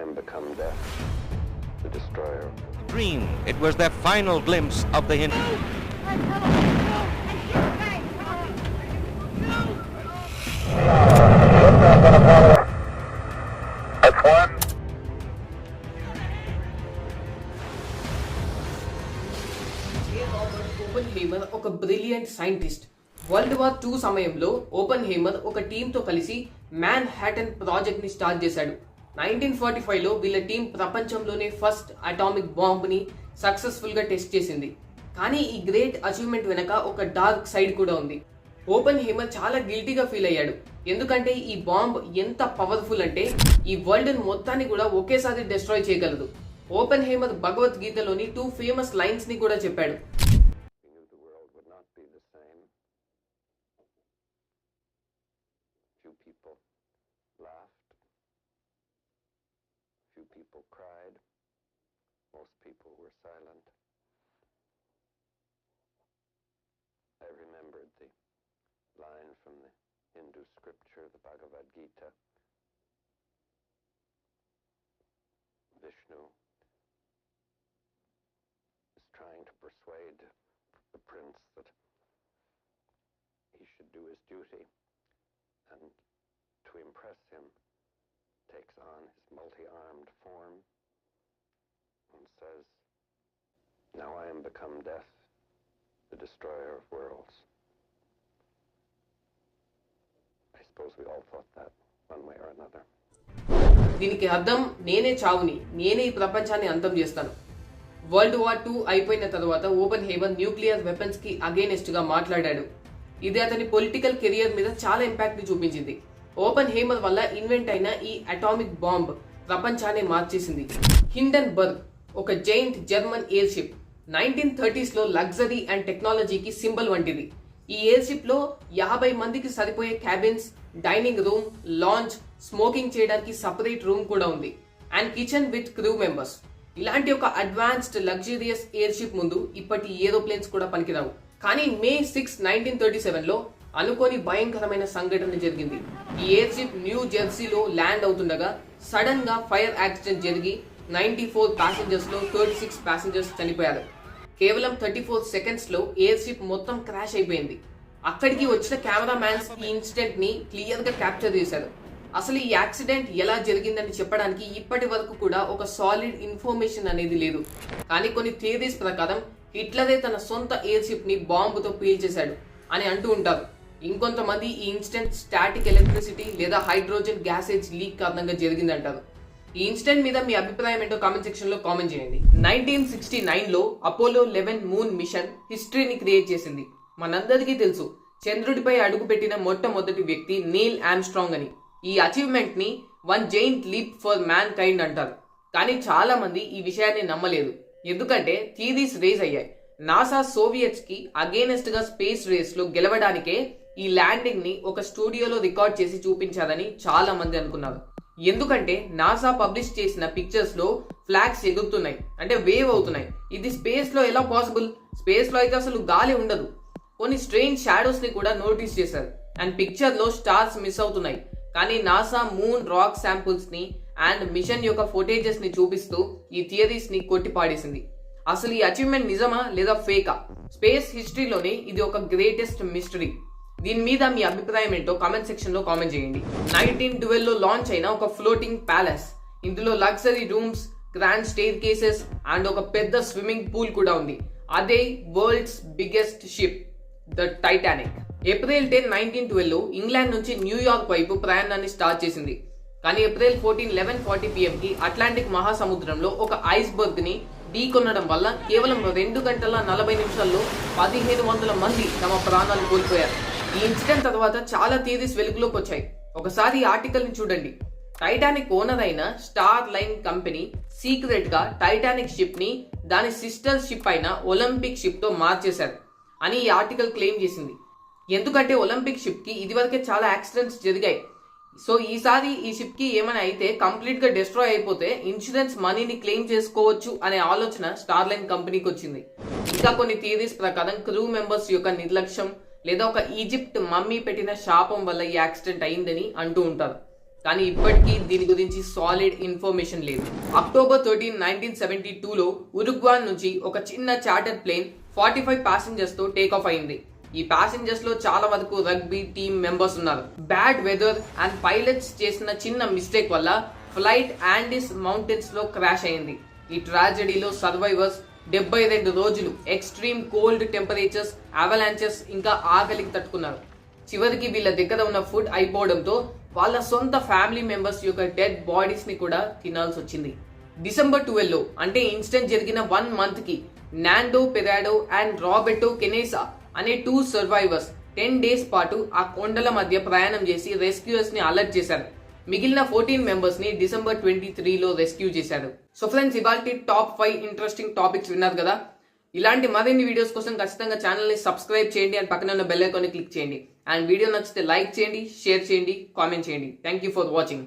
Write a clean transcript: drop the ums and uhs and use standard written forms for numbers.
am become death, the destroyer. Dream. It was their final glimpse of the Hindu. Oppenheimer ఒక brilliant scientist. World war 2 సమయంలో Oppenheimer ఒక టీంతో కలిసి man హ్యాటన్ project ని start చేశాడు. 1945లో వీళ్ళ టీం ప్రపంచంలోనే ఫస్ట్ అటామిక్ బాంబ్ ని సక్సెస్ఫుల్ గా టెస్ట్ చేసింది. కానీ ఈ గ్రేట్ అచీవ్మెంట్ వెనక ఒక డార్క్ సైడ్ కూడా ఉంది. ఓపెన్హైమర్ చాలా గిల్టీగా ఫీల్ అయ్యాడు. ఎందుకంటే ఈ బాంబ్ ఎంత పవర్ఫుల్ అంటే ఈ వరల్డ్ మొత్తాన్ని కూడా ఒకేసారి డిస్ట్రాయ్ చేయగలదు. ఓపెన్హైమర్ భగవద్గీతలోని 2 ఫేమస్ లైన్స్ ని కూడా చెప్పాడు. People cried. Most people were silent. I remembered the line from the Hindu scripture, the Bhagavad Gita. Vishnu is trying to persuade the prince that he should do his duty, and to impress him takes on his multi-armed form and says, "Now I am become death, the destroyer of worlds." I suppose we all thought that one way or another. దీనికి అర్థం నేనే చావుని, నేనే ఈ ప్రపంచాన్ని అంతం చేస్తాను. World war 2 అయిపోయిన తర్వాత ఓపెన్హైమర్ న్యూక్లియర్ వెపన్స్ కి అగైనెస్ట్ గా మాట్లాడాడు. ఇది అతని పొలిటికల్ కెరియర్ మీద చాలా ఇంపాక్ట్ ని చూపించింది. ఓపెన్హైమర్ వల్ల ఇన్వెంట్ అయిన ఈ అటామిక్ బాంబ్ ప్రపంచాన్ని మార్చేసింది. హిండెన్బర్గ్ ఒక giant German air ship. 1930s లో లగ్జరీ అండ్ టెక్నాలజీకి సింబల్ వంటిది. ఈ ఎయిర్ షిప్ లో 50 మందికి సరిపోయే cabins, dining room, launch, smoking చేయడానికి సపరేట్ రూమ్ కూడా ఉంది, and kitchen with crew members. ఇలాంటి ఒక అడ్వాన్స్డ్ లగ్జరియస్ ఎయిర్ షిప్ ముందు ఇప్పటి ఏరోప్లేన్స్ కూడా పనికిరావు. కానీ May 6, 1937లో అనుకోని భయంకరమైన సంఘటన జరిగింది. ఈ ఎయిర్ షిప్ న్యూ జెర్సీలో ల్యాండ్ అవుతుండగా సడన్ గా ఫైర్ యాక్సిడెంట్ జరిగి 94 ప్యాసింజర్స్ లో 36 ప్యాసింజర్స్ చనిపోయారు. కేవలం 34 సెకండ్స్ లో ఎయిర్ షిప్ మొత్తం క్రాష్ అయిపోయింది. అక్కడికి వచ్చిన కెమెరా మ్యాన్స్ ఈ ఇన్సిడెంట్ ని క్లియర్ గా క్యాప్చర్ చేశారు. అసలు ఈ యాక్సిడెంట్ ఎలా జరిగిందని చెప్పడానికి ఇప్పటి వరకు కూడా ఒక సాలిడ్ ఇన్ఫర్మేషన్ అనేది లేదు. కానీ కొన్ని థియరీస్ ప్రకారం హిట్లరే తన సొంత ఎయిర్ షిప్ ని బాంబుతో పీల్చేశాడు అని అంటూ ఉంటారు. ఇంకొంతమంది ఈ ఇన్సిడెంట్ స్టాటిక్ ఎలక్ట్రిసిటీ లేదా హైడ్రోజన్ గ్యాసేజ్ లీక్ కారణంగా జరిగిందంటారు. ఈ ఇన్సిడెంట్ మీద మీ అభిప్రాయం ఏంటో కామెంట్ సెక్షన్ లో కామెంట్ చేయండి. 1969లో అపోలో 11 మూన్ మిషన్ హిస్టరీని క్రియేట్ చేసింది. మనందరికీ తెలుసు, చంద్రుడిపై అడుగుపెట్టిన మొట్టమొదటి వ్యక్తి నీల్ ఆర్మ్స్ట్రాంగ్ అని. ఈ అచీవ్మెంట్ ని one giant leap for man kind అంటారు. కానీ చాలా మంది ఈ విషయాన్ని నమ్మలేదు. ఎందుకంటే థియరీస్ రేజ్ అయ్యాయి. నాసా సోవియట్స్ కి అగేనెస్ట్ గా స్పేస్ రేస్ లో గెలవడానికే ఈ ల్యాండింగ్ ని ఒక స్టూడియోలో రికార్డ్ చేసి చూపించాలని చాలా మంది అనుకున్నారు. ఎందుకంటే నాసా పబ్లిష్ చేసిన పిక్చర్స్ లో ఫ్లాగ్స్ ఎగురుతున్నాయి, అంటే వేవ్ అవుతున్నాయి. ఇది స్పేస్ లో ఎలా పాసిబుల్? స్పేస్ లో అయితే అసలు గాలి ఉండదు. కొన్ని స్ట్రేంజ్ షాడోస్ ని కూడా నోటీస్ చేశారు, అండ్ పిక్చర్ లో స్టార్స్ మిస్ అవుతున్నాయి. కానీ నాసా మూన్ రాక్ శాంపుల్స్ ని అండ్ మిషన్ యొక్క ఫుటేజెస్ ని చూపిస్తూ ఈ థియరీస్ ని కొట్టిపాడేసింది. అసలు ఈ అచీవ్మెంట్ నిజమా లేదా ఫేకా? స్పేస్ హిస్టరీలోనే ఇది ఒక గ్రేటెస్ట్ మిస్టరీ. దీని మీద మీ అభిప్రాయం ఏంటో కామెంట్ సెక్షన్ లో కామెంట్ చేయండి. 1912లో లాంచ్ అయిన ఒక ఫ్లోటింగ్ ప్యాలెస్. ఇందులో luxury rooms, grand staircases and ఒక పెద్ద స్విమ్మింగ్ పూల్ కూడా ఉంది. అదే world's biggest ship, the Titanic. April 10, 1912లో ఇంగ్లాండ్ నుంచి న్యూయార్క్ వైపు ప్రయాణాన్ని స్టార్ట్ చేసింది. కానీ ఏప్రిల్ 14, 11:40 PM కి అట్లాంటిక్ మహాసముద్రంలో ఒక ఐస్బర్గ్ ని ఢీకొనడం వల్ల కేవలం 2 గంటల 40 నిమిషాల్లో 1500 మంది తమ ప్రాణాలు కోల్పోయారు. ఈ ఇన్సిడెంట్ తర్వాత చాలా థియరీస్ వెలుగులోకి వచ్చాయి. ఒకసారి ఈ ఆర్టికల్ ని చూడండి. టైటానిక్ ఓనర్ అయిన స్టార్ లైన్ కంపెనీ సీక్రెట్ గా టైటానిక్ షిప్ ని దాని సిస్టర్ షిప్ అయిన ఒలింపిక్ షిప్ తో మార్చేశారు అని ఈ ఆర్టికల్ క్లెయిమ్ చేసింది. ఎందుకంటే ఒలింపిక్ షిప్ కి ఇదివరకే చాలా యాక్సిడెంట్స్ జరిగాయి. సో ఈసారి ఈ షిప్ కి ఏమైనా అయితే కంప్లీట్ గా డిస్ట్రాయ్ అయిపోతే ఇన్సూరెన్స్ మనీని క్లెయిమ్ చేసుకోవచ్చు అనే ఆలోచన స్టార్ లైన్ కంపెనీకి వచ్చింది. ఇంకా కొన్ని థియరీస్ ప్రకారం క్రూ మెంబర్స్ యొక్క నిర్లక్ష్యం లేదా ఒక ఈజిప్ట్ మమ్మీ పెట్టిన శాపం వల్ల ఈ యాక్సిడెంట్ అయిందని అంటూ ఉంటారు. కానీ ఇప్పటికీ దీని గురించి సాలిడ్ ఇన్ఫర్మేషన్ లేదు. అక్టోబర్ 13, 1972లో ఉరుగ్వాన్ నుంచి ఒక చిన్న చార్టర్ ప్లేన్ 45 passengers తో టేక్ ఆఫ్ అయింది. ఈ ప్యాసింజర్స్ లో చాలా వరకు రగ్బీ టీమ్ మెంబర్స్ ఉన్నారు. బ్యాడ్ వెదర్ అండ్ పైలట్స్ చేసిన చిన్న మిస్టేక్ వల్ల ఫ్లైట్ ఆండీస్ మౌంటైన్స్ లో క్రాష్ అయింది. ఈ ట్రాజడీలో సర్వైవర్స్ 72 రోజులు ఎక్స్ట్రీమ్ కోల్డ్ టెంపరేచర్స్, అవలాంచెస్ ఇంకా ఆకలికి తట్టుకున్నారు. చివరికి వీళ్ళ దగ్గర ఉన్న ఫుడ్ అయిపోవడంతో వాళ్ళ సొంత ఫ్యామిలీ మెంబర్స్ యొక్క డెడ్ బాడీస్ ని కూడా తినాల్సి వచ్చింది. డిసెంబర్ 12లో అంటే ఇన్సిడెంట్ జరిగిన 1 month కి నాండో పెరాడో అండ్ రాబెర్టో కెనేసా అనే 2 survivors 10 days పాటు ఆ కొండల మధ్య ప్రయాణం చేసి రెస్క్యూయర్స్ ని అలర్ట్ చేశారు. మిగిలిన 14 మెంబర్స్ ని డిసెంబర్ 23లో రెస్క్యూ చేశారు. సో ఫ్రెండ్స్, ఇవాల్టి టాప్ 5 ఇంట్రెస్టింగ్ టాపిక్స్ విన్నారు కదా. ఇలాంటి మరిన్ని వీడియోస్ కోసం ఖచ్చితంగా ఛానల్ ని సబ్స్క్రైబ్ చేయండి అండ్ పక్కన ఉన్న బెల్ ఐకాన్ ని క్లిక్ చేయండి. అండ్ వీడియో నచ్చితే లైక్ చేయండి, షేర్ చేయండి, కామెంట్ చేయండి. Thank you for watching.